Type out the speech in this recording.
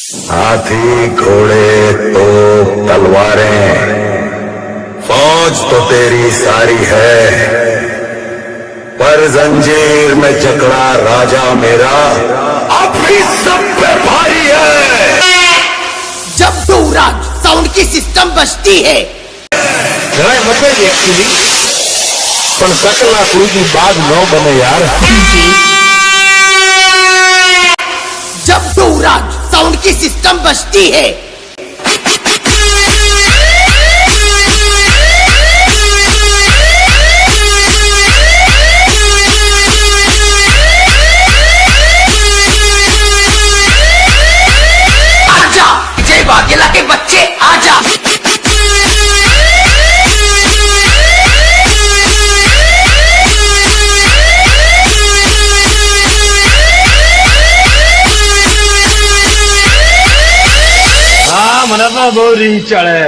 हाथी घोड़े तो तलवारें, फौज तो तेरी सारी है, पर जंजीर में जकड़ा राजा मेरा अब भी सब पे भारी है। जब युवराज साउंड की सिस्टम बजती है જરાય મતલબ એકચ્યુઅલી પણ સકલા કુળની બાગ ન બને યાર। जब युवराज साउंड की सिस्टम बजती है आजा जय वाघेला के बच्चे आजा। હા મને તો બહુ રીંગ ચડે।